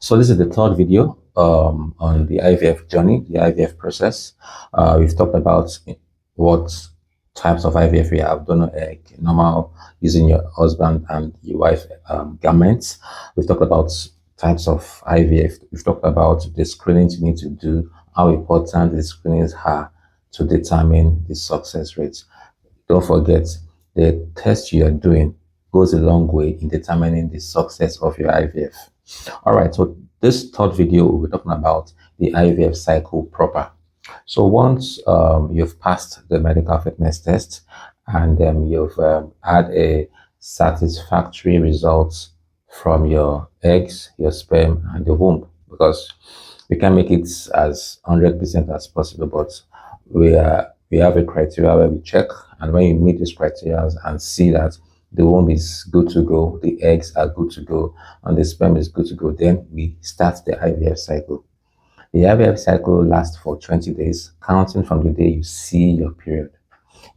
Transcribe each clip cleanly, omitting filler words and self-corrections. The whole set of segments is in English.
So this is the third video on the IVF journey, the IVF process. We've talked about what types of IVF we have: donor egg, normal, using your husband and your wife garments. We've talked about types of IVF. We've talked about the screenings you need to do, how important the screenings are to determine the success rate. Don't forget, the test you are doing goes a long way in determining the success of your IVF. All right, so this third video, we'll be talking about the IVF cycle proper. So once you've passed the medical fitness test and you've had a satisfactory result from your eggs, your sperm, and the womb, because we can make it as 100% as possible, but we have a criteria where we check, and when you meet these criteria and see that the womb is good to go, the eggs are good to go, and the sperm is good to go, then we start the IVF cycle. The IVF cycle lasts for 20 days, counting from the day you see your period.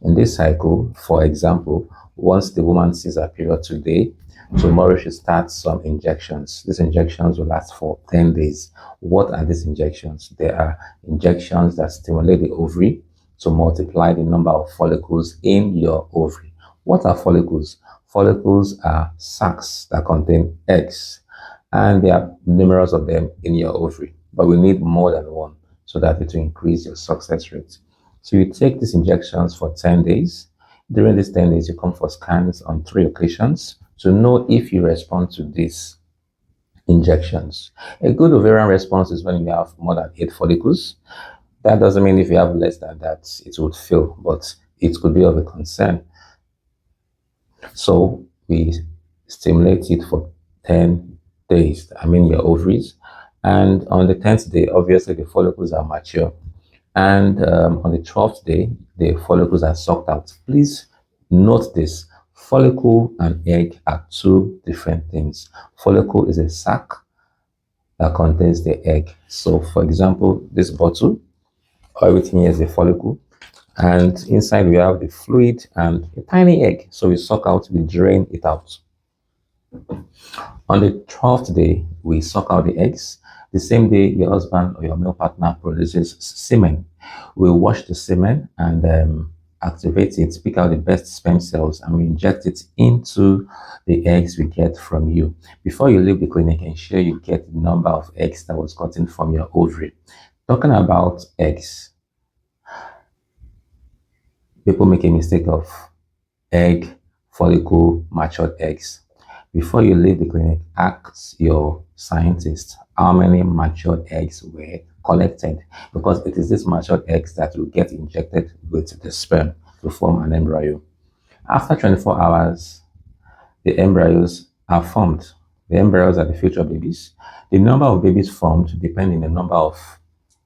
In this cycle, for example, once the woman sees her period today, tomorrow she starts some injections. These injections will last for 10 days. What are these injections? They are injections that stimulate the ovary to multiply the number of follicles in your ovary. What are follicles? Follicles are sacs that contain eggs, and there are numerous of them in your ovary, but we need more than one so that it will increase your success rate. So you take these injections for 10 days. During these 10 days, you come for scans on 3 occasions to know if you respond to these injections. A good ovarian response is when you have more than 8 follicles. That doesn't mean if you have less than that, it would fail, but it could be of a concern. So we stimulate it for 10 days, your ovaries. And on the 10th day, obviously the follicles are mature. And on the 12th day, the follicles are sucked out. Please note this: follicle and egg are 2 different things. Follicle is a sac that contains the egg. So for example, this bottle, everything here is a follicle, and inside we have the fluid and a tiny egg. So we suck out, we drain it out. On the 12th day, we suck out the eggs. The same day, your husband or your male partner produces semen. We wash the semen and activate it, pick out the best sperm cells, and we inject it into the eggs we get from you. Before you leave the clinic, ensure you get the number of eggs that was gotten from your ovary. Talking about eggs, people make a mistake of egg, follicle, matured eggs. Before you leave the clinic, ask your scientist how many matured eggs were collected, because it is these matured eggs that will get injected with the sperm to form an embryo. After 24 hours, the embryos are formed. The embryos are the future babies. The number of babies formed depends on the number of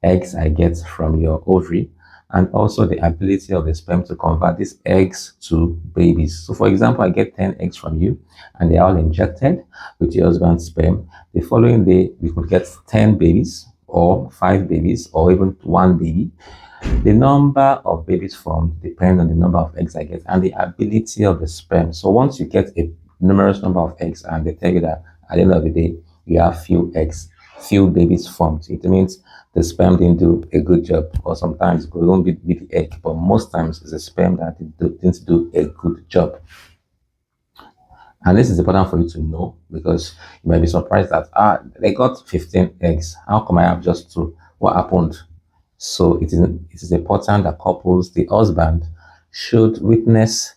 eggs I get from your ovary, and also the ability of the sperm to convert these eggs to babies. So for example, I get 10 eggs from you and they're all injected with your husband's sperm. The following day, we could get 10 babies or 5 babies or even 1 baby. The number of babies formed depends on the number of eggs I get and the ability of the sperm. So once you get a numerous number of eggs and they tell you that at the end of the day, you have few eggs, few babies formed, it means the sperm didn't do a good job, or sometimes it won't be the egg, but most times it's the sperm that didn't do a good job. And this is important for you to know, because you might be surprised that they got 15 eggs. How come I have just 2? What happened? So it is important that couples, the husband, should witness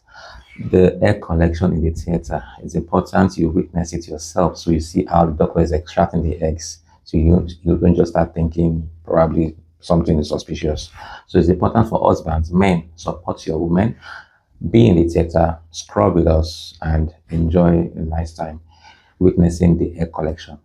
the egg collection in the theater. It's important you witness it yourself, so you see how the doctor is extracting the eggs. So you don't just start thinking probably something is suspicious. So it's important for husbands, men, support your women, be in the theater, scrub with us, and enjoy a nice time witnessing the egg collection.